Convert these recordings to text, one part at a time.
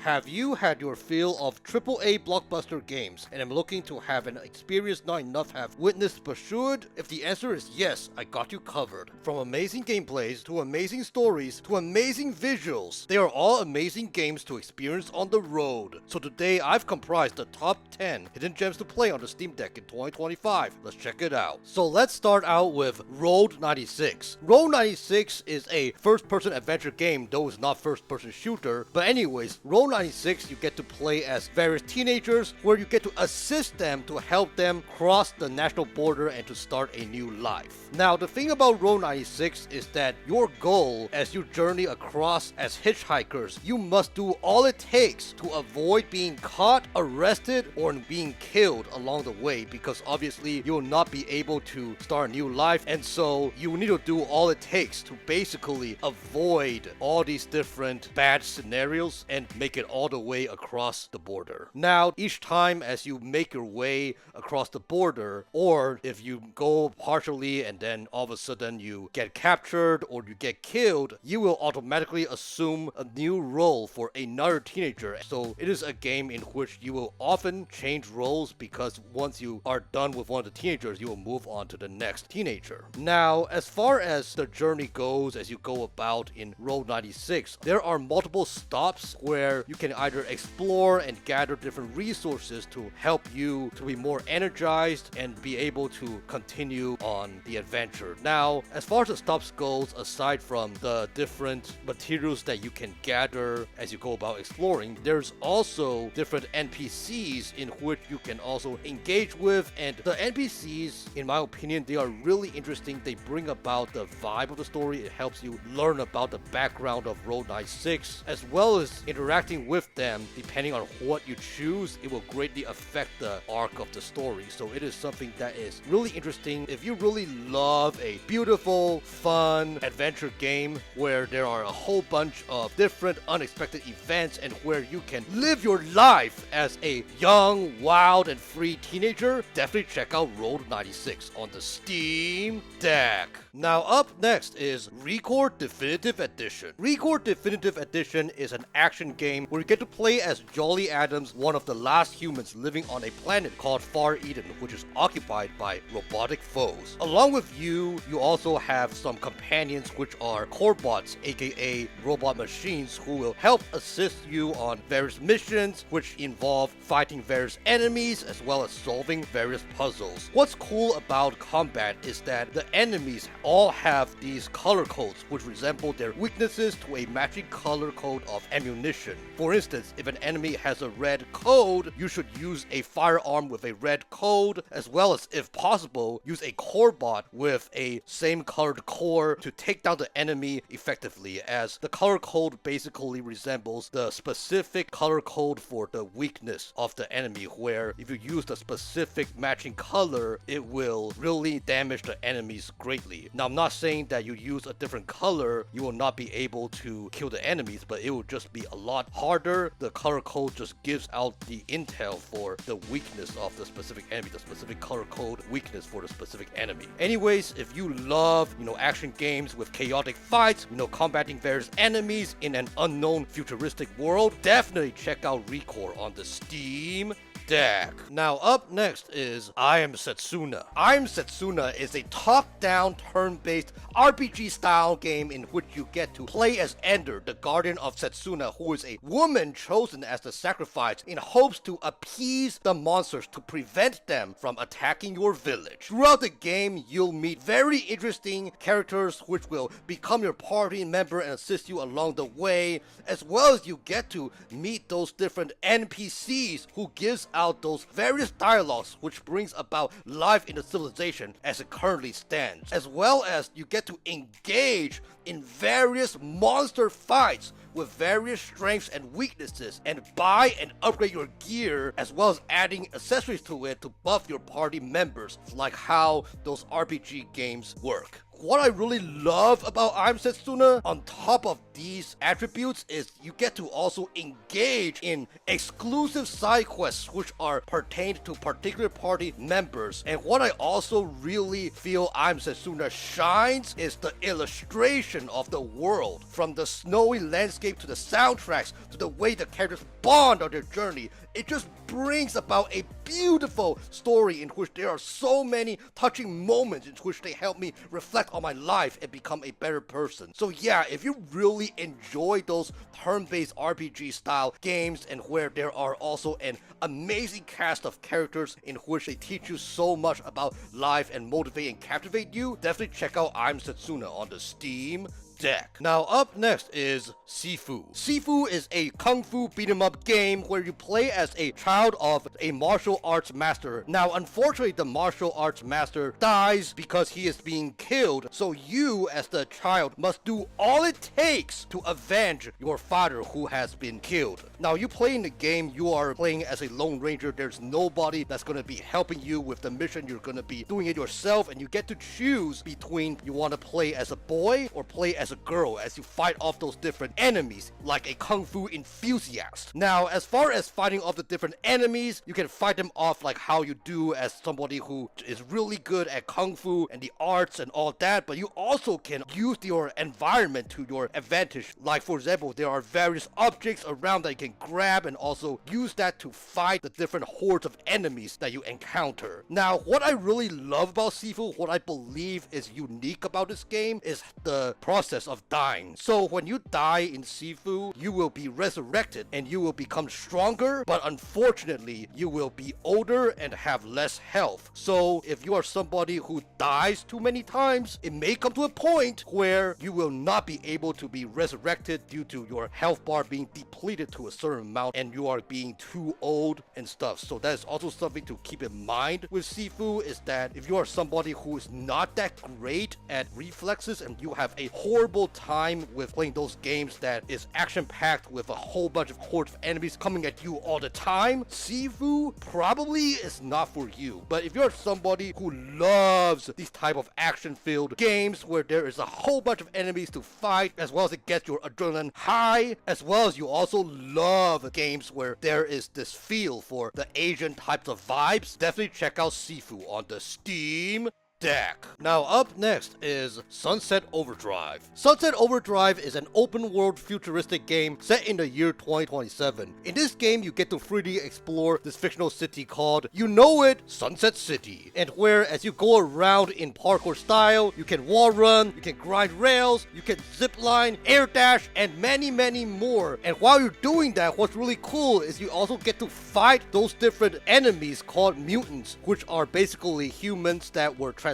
Have you had your fill of AAA blockbuster games and am looking to have an experience not enough have witnessed but should? If the answer is yes, I got you covered. From amazing gameplays to amazing stories to amazing visuals, they are all amazing games to experience on the road. So today I've comprised the top 10 hidden gems to play on the Steam Deck in 2025. Let's check it out. So let's start out with Road 96. Road 96 is a first-person adventure game, though it's not first-person shooter. But anyways, Road 96 you get to play as various teenagers where you get to assist them to help them cross the national border and to start a new life. Now the thing about Road 96 is that your goal as you journey across as hitchhikers, you must do all it takes to avoid being caught, arrested, or being killed along the way, because obviously you will not be able to start a new life, and so you need to do all it takes to basically avoid all these different bad scenarios and make it all the way across the border. Now, each time as you make your way across the border, or if you go partially and then all of a sudden you get captured or you get killed, you will automatically assume a new role for another teenager. So it is a game in which you will often change roles, because once you are done with one of the teenagers, you will move on to the next teenager. Now, as far as the journey goes, as you go about in Road 96, there are multiple stops where you can either explore and gather different resources to help you to be more energized and be able to continue on the adventure. Now, as far as the stops goes, aside from the different materials that you can gather as you go about exploring, there's also different NPCs in which you can also engage with, and the NPCs, in my opinion, they are really interesting. They bring about the vibe of the story. It helps you learn about the background of Road 96, as well as interacting with them. Depending on what you choose, it will greatly affect the arc of the story. So it is something that is really interesting. If you really love a beautiful, fun adventure game where there are a whole bunch of different unexpected events and where you can live your life as a young, wild, and free teenager, definitely check out Road 96 on the Steam Deck. Now up next is Recore Definitive Edition. Recore Definitive Edition is an action game where you get to play as Jolly Adams, one of the last humans living on a planet called Far Eden, which is occupied by robotic foes. Along with you also have some companions, which are Corebots, aka robot machines, who will help assist you on various missions, which involve fighting various enemies as well as solving various puzzles. What's cool about combat is that the enemies all have these color codes which resemble their weaknesses to a matching color code of ammunition. For instance, if an enemy has a red code, you should use a firearm with a red code, as well as, if possible, use a Corebot with a same colored core to take down the enemy effectively, as the color code basically resembles the specific color code for the weakness of the enemy, where if you use the specific matching color, it will really damage the enemies greatly. Now, I'm not saying that you use a different color, you will not be able to kill the enemies, but it will just be a lot harder. The color code just gives out the intel for the weakness of the specific enemy, the specific color code weakness for the specific enemy. Anyways, if you love, action games with chaotic fights, combating various enemies in an unknown futuristic world, definitely check out Recore on the Steam Deck. Now up next is I Am Setsuna. I Am Setsuna is a top-down turn-based RPG style game in which you get to play as Ender, the guardian of Setsuna, who is a woman chosen as the sacrifice in hopes to appease the monsters to prevent them from attacking your village. Throughout the game, you'll meet very interesting characters which will become your party member and assist you along the way, as well as you get to meet those different NPCs who gives out those various dialogues which brings about life in the civilization as it currently stands, as well as you get to engage in various monster fights with various strengths and weaknesses, and buy and upgrade your gear, as well as adding accessories to it to buff your party members, like how those RPG games work. what I really love about I'm Setsuna, on top of these attributes, is you get to also engage in exclusive side quests which are pertained to particular party members. And what I also really feel I'm Setsuna shines is the illustration of the world, from the snowy landscape to the soundtracks to the way the characters bond on their journey. It just brings about a beautiful story in which there are so many touching moments in which they help me reflect on my life and become a better person. So yeah, if you really enjoy those turn-based RPG style games and where there are also an amazing cast of characters in which they teach you so much about life and motivate and captivate you, definitely check out I'm Setsuna on the Steam Deck. Now up next is SiFu. SiFu is a kung fu beat 'em up game where you play as a child of a martial arts master. Now unfortunately the martial arts master dies because he is being killed, so you as the child must do all it takes to avenge your father who has been killed. Now you play in the game, you are playing as a lone ranger. There's nobody that's going to be helping you with the mission. You're going to be doing it yourself, and you get to choose between you want to play as a boy or play as a girl as you fight off those different enemies like a kung fu enthusiast. Now as far as fighting off the different enemies, you can fight them off like how you do as somebody who is really good at kung fu and the arts and all that, but you also can use your environment to your advantage. Like for example, there are various objects around that you can grab and also use that to fight the different hordes of enemies that you encounter. Now what I really love about SiFu, what I believe is unique about this game, is the process of dying. So when you die in SiFu, you will be resurrected and you will become stronger, but unfortunately you will be older and have less health. So if you are somebody who dies too many times, it may come to a point where you will not be able to be resurrected due to your health bar being depleted to a certain amount and you are being too old and stuff. So that is also something to keep in mind with SiFu, is that if you are somebody who is not that great at reflexes and you have a horrible time with playing those games that is action-packed with a whole bunch of hordes of enemies coming at you all the time, SiFu probably is not for you. But if you're somebody who loves these type of action-filled games where there is a whole bunch of enemies to fight, as well as it gets your adrenaline high, as well as you also love games where there is this feel for the Asian types of vibes, definitely check out SiFu on the Steam Deck. Now up next is Sunset Overdrive. Sunset Overdrive is an open world futuristic game set in the year 2027. In this game you get to freely explore this fictional city called, you know it, Sunset City, and where as you go around in parkour style, you can wall run, you can grind rails, you can zip line, air dash, and many more. And while you're doing that, what's really cool is you also get to fight those different enemies called mutants, which are basically humans that were transformed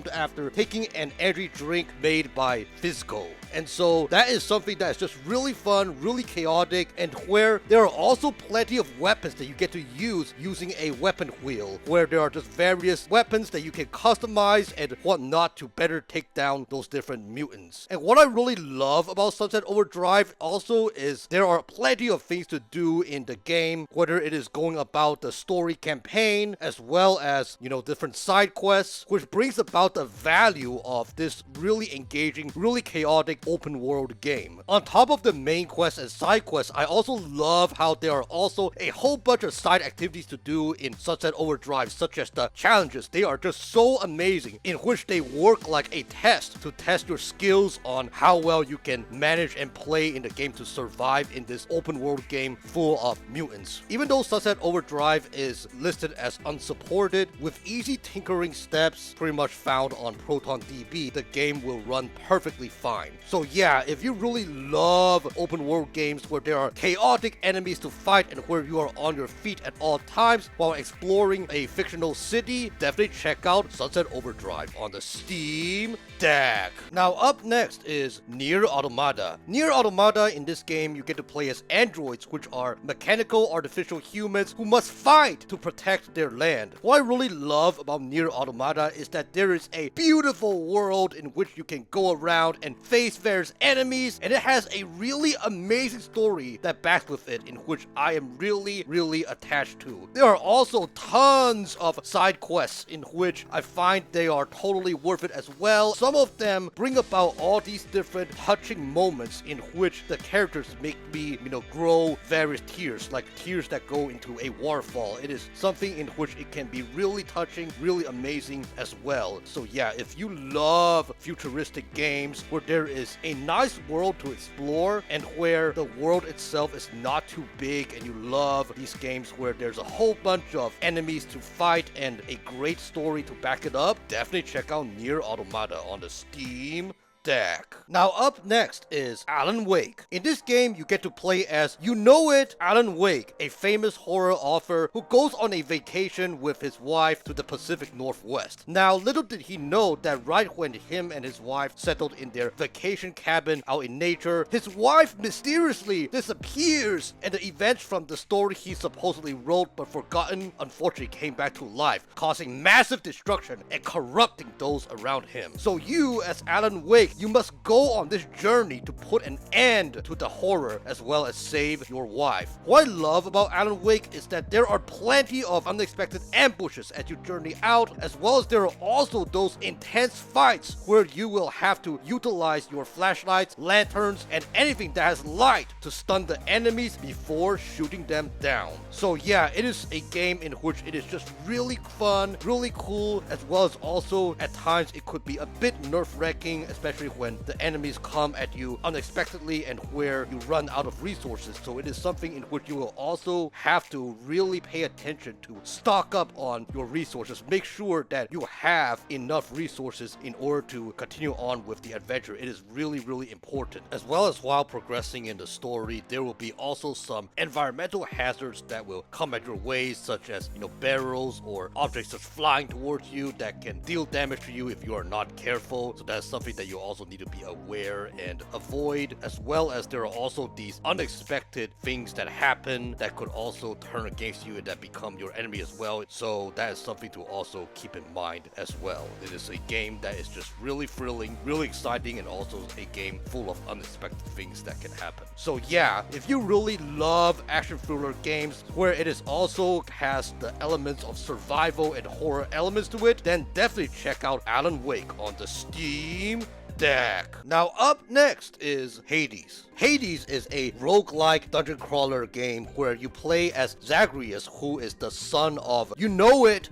after taking an energy drink made by Fizco. And so that is something that is just really fun, really chaotic, and where there are also plenty of weapons that you get to use using a weapon wheel, where there are just various weapons that you can customize and whatnot to better take down those different mutants. And what I really love about Sunset Overdrive also is there are plenty of things to do in the game, whether it is going about the story campaign as well as, you know, different side quests, which brings about the value of this really engaging, really chaotic open world game. On top of the main quests and side quests, I also love how there are also a whole bunch of side activities to do in Sunset Overdrive, such as the challenges. They are just so amazing, in which they work like a test to test your skills on how well you can manage and play in the game to survive in this open world game full of mutants. Even though Sunset Overdrive is listed as unsupported, with easy tinkering steps pretty much found on ProtonDB, the game will run perfectly fine. So yeah, if you really love open world games where there are chaotic enemies to fight and where you are on your feet at all times while exploring a fictional city, definitely check out Sunset Overdrive on the Steam Deck. Now up next is Nier Automata. Nier Automata, in this game you get to play as androids, which are mechanical artificial humans who must fight to protect their land. What I really love about Nier Automata is that there is a beautiful world in which you can go around and face various enemies, and it has a really amazing story that backs with it, in which I am really attached to. There are also tons of side quests in which I find they are totally worth it as well. Some of them bring about all these different touching moments in which the characters make me, grow various tears, like tears that go into a waterfall. It is something in which it can be really touching, really amazing as well. So yeah, if you love futuristic games where there is a nice world to explore and where the world itself is not too big, and you love these games where there's a whole bunch of enemies to fight and a great story to back it up, definitely check out Nier Automata on the Steam Deck. Now up next is Alan Wake. In this game, you get to play as, Alan Wake, a famous horror author who goes on a vacation with his wife to the Pacific Northwest. Now, little did he know that right when him and his wife settled in their vacation cabin out in nature, his wife mysteriously disappears, and the events from the story he supposedly wrote but forgotten unfortunately came back to life, causing massive destruction and corrupting those around him. So you, as Alan Wake, you must go on this journey to put an end to the horror as well as save your wife. What I love about Alan Wake is that there are plenty of unexpected ambushes as you journey out, as well as there are also those intense fights where you will have to utilize your flashlights, lanterns, and anything that has light to stun the enemies before shooting them down. So yeah, it is a game in which it is just really fun, really cool, as well as also at times it could be a bit nerve-wracking, especially when the enemies come at you unexpectedly and where you run out of resources. So it is something in which you will also have to really pay attention to stock up on your resources. Make sure that you have enough resources in order to continue on with the adventure. It is really important. As well as while progressing in the story, there will be also some environmental hazards that will come at your way, such as, barrels or objects just flying towards you that can deal damage to you if you are not careful. So that's something that you also need to be aware and avoid, as well as there are also these unexpected things that happen that could also turn against you and that become your enemy as well. So that is something to also keep in mind as well. It is a game that is just really thrilling, really exciting, and also a game full of unexpected things that can happen. So yeah, if you really love action thriller games where it is also has the elements of survival and horror elements to it, then definitely check out Alan Wake on the Steam Deck. Now up next is Hades. Hades is a roguelike dungeon crawler game where you play as Zagreus, who is the son of,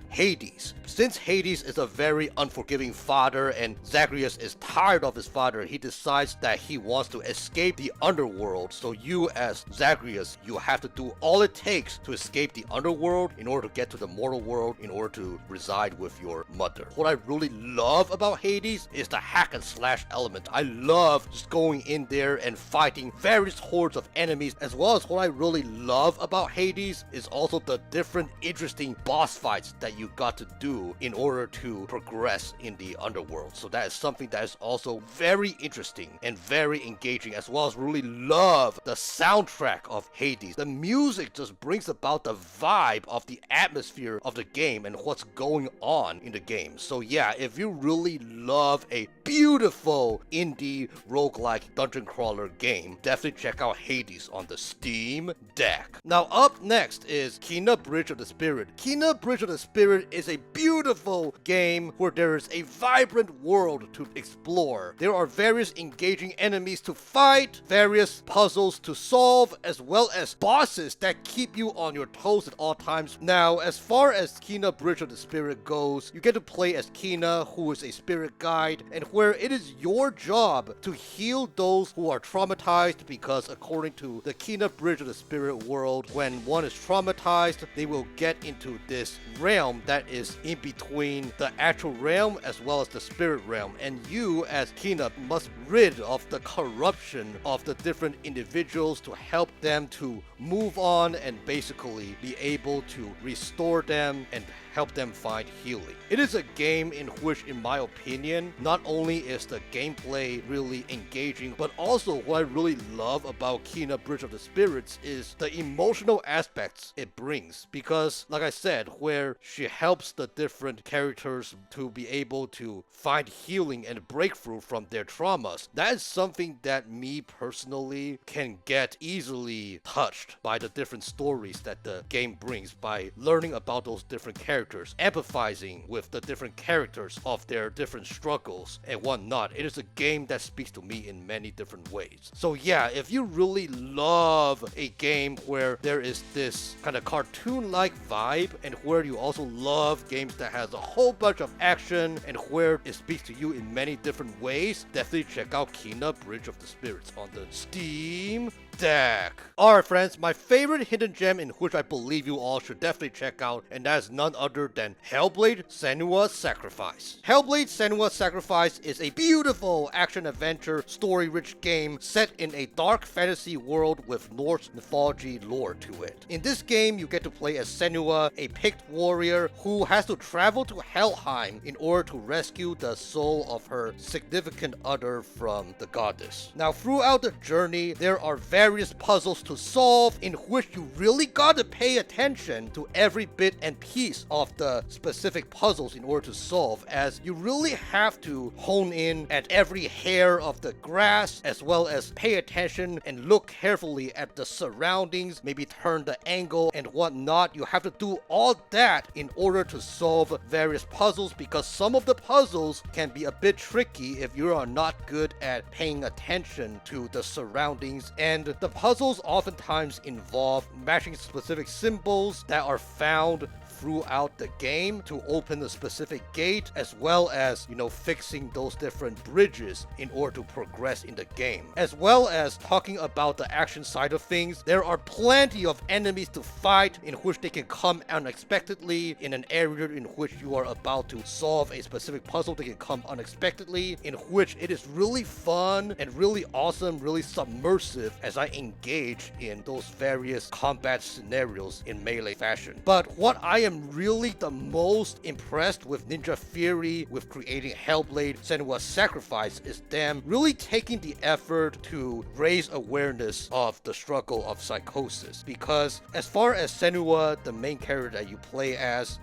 Hades. Since Hades is a very unforgiving father and Zagreus is tired of his father, he decides that he wants to escape the underworld. So you as Zagreus, you have to do all it takes to escape the underworld in order to get to the mortal world in order to reside with your mother. What I really love about Hades is the hack and slash element. I love just going in there and fighting various hordes of enemies, as well as what I really love about Hades is also the different interesting boss fights that you got to do in order to progress in the underworld. So that is something that is also very interesting and very engaging, as well as really love the soundtrack of Hades. The music just brings about the vibe of the atmosphere of the game and what's going on in the game. So yeah, if you really love a beautiful indie roguelike dungeon crawler game, definitely check out Hades on the Steam Deck. Now up next is Kena Bridge of the Spirit. Kena Bridge of the Spirit is a beautiful game where there is a vibrant world to explore. There are various engaging enemies to fight, various puzzles to solve, as well as bosses that keep you on your toes at all times. Now, as far as Kena Bridge of the Spirit goes, you get to play as Kena, who is a spirit guide, and where it is your job to heal those who are traumatized, because according to the Kena Bridge of the Spirit world, when one is traumatized, they will get into this realm that is in between the actual realm as well as the spirit realm, and you as Kena must rid of the corruption of the different individuals, to help them to move on and basically be able to restore them and help them find healing. It is a game in which, in my opinion, not only is the gameplay really engaging, but also what I really love about Kena Bridge of the Spirits is the emotional aspects it brings. Because, like I said, where she helps the different characters to be able to find healing and breakthrough from their traumas, that is something that me personally can get easily touched by the different stories that the game brings, by learning about those different characters, empathizing with the different characters of their different struggles and whatnot. It is a game that speaks to me in many different ways. So yeah, if you really love a game where there is this kind of cartoon-like vibe, and where you also love games that has a whole bunch of action and where it speaks to you in many different ways, definitely check out Kena Bridge of the Spirits on the Steam Deck. Alright friends, my favorite hidden gem in which I believe you all should definitely check out, and that is none other than Hellblade Senua's Sacrifice. Hellblade Senua's Sacrifice is a beautiful action-adventure, story-rich game set in a dark fantasy world with Norse mythology lore to it. In this game, you get to play as Senua, a picked warrior who has to travel to Helheim in order to rescue the soul of her significant other from the goddess. Now, throughout the journey, there are various puzzles to solve in which you really gotta pay attention to every bit and piece of the specific puzzles in order to solve, as you really have to hone in at every hair of the grass, as well as pay attention and look carefully at the surroundings, maybe turn the angle and whatnot. You have to do all that in order to solve various puzzles, because some of the puzzles can be a bit tricky if you are not good at paying attention to the surroundings, and the puzzles oftentimes involve matching specific symbols that are found throughout the game to open a specific gate, as well as, fixing those different bridges in order to progress in the game. As well as talking about the action side of things, there are plenty of enemies to fight in which they can come unexpectedly. In an area in which you are about to solve a specific puzzle, they can come unexpectedly, in which it is really fun and really awesome, really submersive as I engage in those various combat scenarios in melee fashion. But what I am really the most impressed with Ninja Theory with creating Hellblade Senua's Sacrifice is them really taking the effort to raise awareness of the struggle of psychosis. Because as far as Senua, the main character that you play as,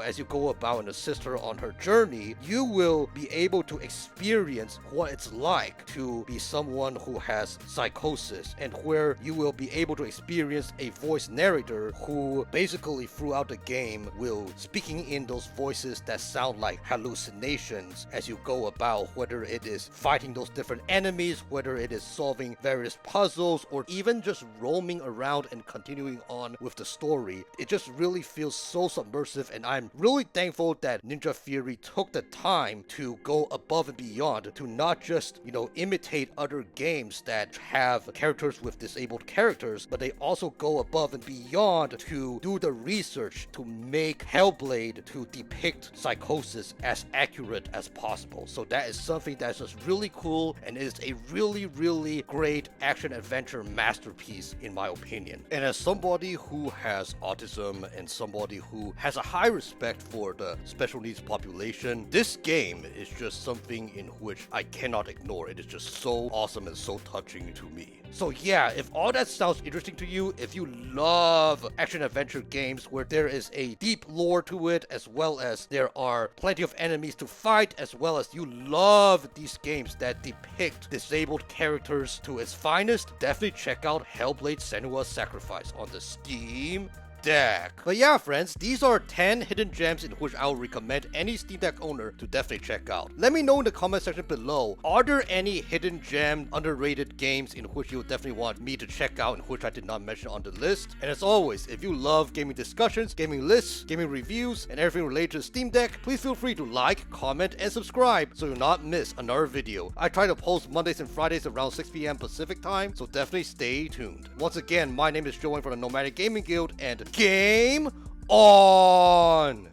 as you go about and assist her on her journey, you will be able to experience what it's like to be someone who has psychosis, and where you will be able to experience a voice narrator who basically throughout the game will speaking in those voices that sound like hallucinations as you go about, whether it is fighting those different enemies, whether it is solving various puzzles, or even just roaming around and continuing on with the story. It just really feels so submersive, and I'm really thankful that Ninja Theory took the time to go above and beyond to not just, imitate other games that have characters with disabled characters, but they also go above and beyond to do the research to make Hellblade to depict psychosis as accurate as possible. So that is something that's just really cool, and is a really, really great action-adventure masterpiece in my opinion. And as somebody who has autism and somebody who has a high respect for the special needs population, this game is just something in which I cannot ignore. It is just so awesome and so touching to me. So yeah, if all that sounds interesting to you, if you love action-adventure games where there is a deep lore to it, as well as there are plenty of enemies to fight, as well as you love these games that depict disabled characters to its finest, definitely check out Hellblade Senua's Sacrifice on the Steam Deck. But yeah, friends, these are 10 hidden gems in which I would recommend any Steam Deck owner to definitely check out. Let me know in the comment section below, are there any hidden gem underrated games in which you would definitely want me to check out and which I did not mention on the list? And as always, if you love gaming discussions, gaming lists, gaming reviews, and everything related to the Steam Deck, please feel free to like, comment, and subscribe so you'll not miss another video. I try to post Mondays and Fridays around 6 p.m. Pacific time, so definitely stay tuned. Once again, my name is Joanne from the Nomadic Gaming Guild, and game on!